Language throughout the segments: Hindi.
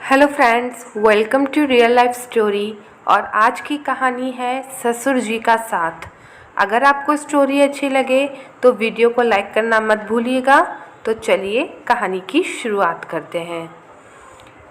Hello friends, welcome to real life story. और आज की कहानी है ससुर जी का साथ। अगर आपको स्टोरी अच्छी लगे तो वीडियो को लाइक करना मत भूलिएगा। तो चलिए कहानी की शुरुआत करते हैं।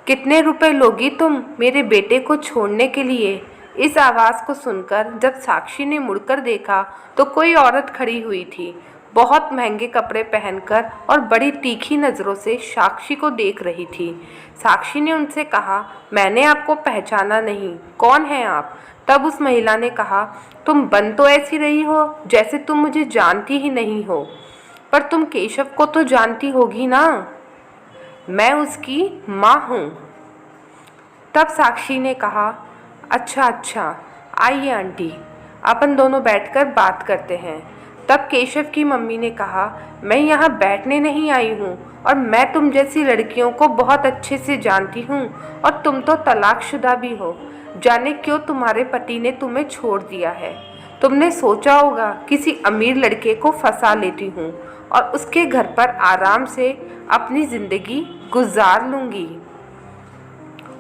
कितने रुपए लोगी तुम मेरे बेटे को छोड़ने के लिए? इस आवाज़ को सुनकर जब साक्षी ने मुड़कर देखा तो कोई औरत खड़ी हुई थी, बहुत महंगे कपड़े पहनकर और बड़ी तीखी नज़रों से साक्षी को देख रही थी। साक्षी ने उनसे कहा, मैंने आपको पहचाना नहीं, कौन है आप? तब उस महिला ने कहा, तुम बन तो ऐसी रही हो जैसे तुम मुझे जानती ही नहीं हो, पर तुम केशव को तो जानती होगी ना? मैं उसकी माँ हूँ। तब साक्षी ने कहा, अच्छा, आइए आंटी, अपन दोनों बैठकर बात करते हैं। तब केशव की मम्मी ने कहा, मैं यहाँ बैठने नहीं आई हूँ और मैं तुम जैसी लड़कियों को बहुत अच्छे से जानती हूँ और तुम तो तलाकशुदा भी हो। जाने क्यों तुम्हारे पति ने तुम्हें छोड़ दिया है। तुमने सोचा होगा किसी अमीर लड़के को फंसा लेती हूँ और उसके घर पर आराम से अपनी ज़िंदगी गुजार लूँगी।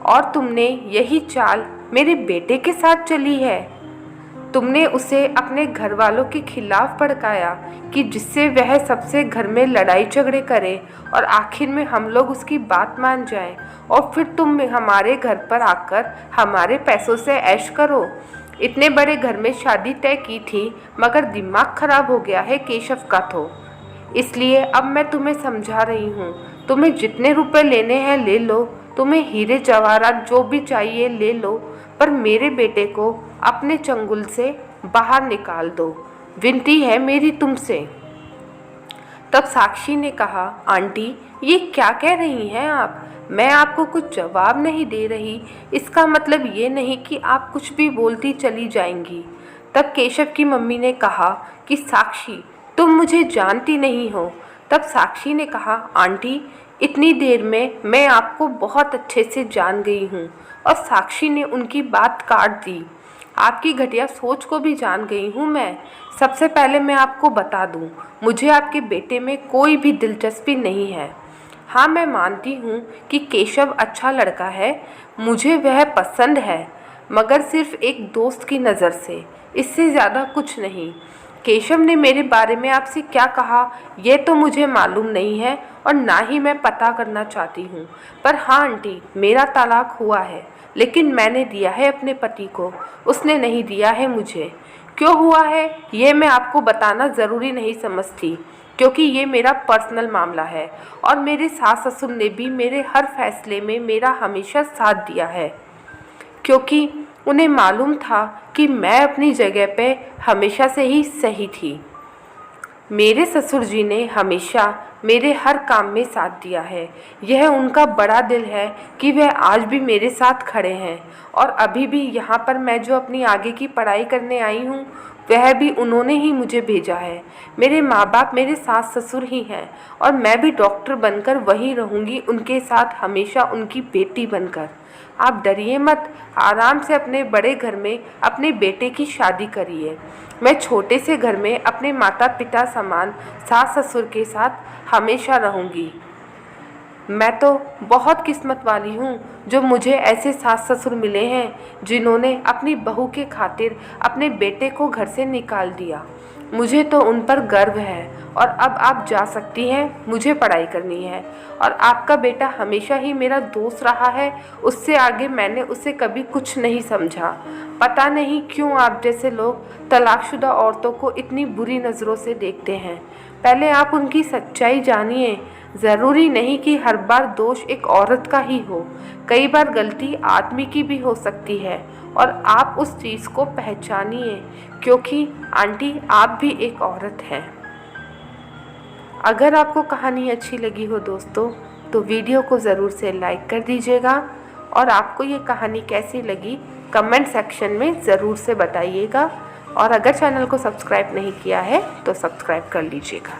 और तुमने यही चाल मेरे बेटे के साथ चली है। तुमने उसे अपने घर वालों के खिलाफ भड़काया कि जिससे वह सबसे घर में लड़ाई झगड़े करे और आखिर में हम लोग उसकी बात मान जाएं, और फिर तुम हमारे घर पर आकर हमारे पैसों से ऐश करो। इतने बड़े घर में शादी तय की थी, मगर दिमाग खराब हो गया है केशव का तो। इसलिए अब मैं तुम्हें समझा रही हूँ, तुम्हें जितने रुपए लेने हैं ले लो, तुम्हें हीरे जवाहरात जो भी चाहिए ले लो, पर मेरे बेटे को अपने चंगुल से बाहर निकाल दो। विनती है मेरी तुमसे। तब साक्षी ने कहा, आंटी ये क्या कह रही हैं आप? मैं आपको कुछ जवाब नहीं दे रही, इसका मतलब ये नहीं कि आप कुछ भी बोलती चली जाएंगी। तब केशव की मम्मी ने कहा कि साक्षी तुम मुझे जानती नहीं हो। तब साक्षी ने कहा, आंटी इतनी देर में मैं आपको बहुत अच्छे से जान गई हूँ। और साक्षी ने उनकी बात काट दी, आपकी घटिया सोच को भी जान गई हूँ मैं। सबसे पहले मैं आपको बता दूँ, मुझे आपके बेटे में कोई भी दिलचस्पी नहीं है। हाँ, मैं मानती हूँ कि केशव अच्छा लड़का है, मुझे वह पसंद है, मगर सिर्फ एक दोस्त की नज़र से, इससे ज़्यादा कुछ नहीं। केशव ने मेरे बारे में आपसे क्या कहा यह तो मुझे मालूम नहीं है और ना ही मैं पता करना चाहती हूँ। पर हाँ आंटी, मेरा तलाक हुआ है, लेकिन मैंने दिया है अपने पति को, उसने नहीं दिया है मुझे। क्यों हुआ है ये मैं आपको बताना ज़रूरी नहीं समझती, क्योंकि ये मेरा पर्सनल मामला है और मेरे सास ससुर ने भी मेरे हर फैसले में मेरा हमेशा साथ दिया है, क्योंकि उन्हें मालूम था कि मैं अपनी जगह पे हमेशा से ही सही थी। मेरे ससुर जी ने हमेशा मेरे हर काम में साथ दिया है। यह उनका बड़ा दिल है कि वह आज भी मेरे साथ खड़े हैं। और अभी भी यहाँ पर मैं जो अपनी आगे की पढ़ाई करने आई हूँ, वह भी उन्होंने ही मुझे भेजा है। मेरे माँ बाप मेरे सास ससुर ही हैं और मैं भी डॉक्टर बनकर वहीं रहूँगी उनके साथ, हमेशा उनकी बेटी बनकर। आप डरिए मत, आराम से अपने बड़े घर में अपने बेटे की शादी करिए। मैं छोटे से घर में अपने माता पिता समान सास ससुर के साथ हमेशा रहूँगी। मैं तो बहुत किस्मत वाली हूँ जो मुझे ऐसे सास ससुर मिले हैं जिन्होंने अपनी बहू के खातिर अपने बेटे को घर से निकाल दिया। मुझे तो उन पर गर्व है। और अब आप जा सकती हैं, मुझे पढ़ाई करनी है। और आपका बेटा हमेशा ही मेरा दोस्त रहा है, उससे आगे मैंने उसे कभी कुछ नहीं समझा। पता नहीं क्यों आप जैसे लोग तलाकशुदा औरतों को इतनी बुरी नज़रों से देखते हैं। पहले आप उनकी सच्चाई जानिए। ज़रूरी नहीं कि हर बार दोष एक औरत का ही हो, कई बार गलती आदमी की भी हो सकती है, और आप उस चीज़ को पहचानिए, क्योंकि आंटी आप भी एक औरत हैं। अगर आपको कहानी अच्छी लगी हो दोस्तों, तो वीडियो को ज़रूर से लाइक कर दीजिएगा। और आपको ये कहानी कैसी लगी कमेंट सेक्शन में ज़रूर से बताइएगा। और अगर चैनल को सब्सक्राइब नहीं किया है तो सब्सक्राइब कर लीजिएगा।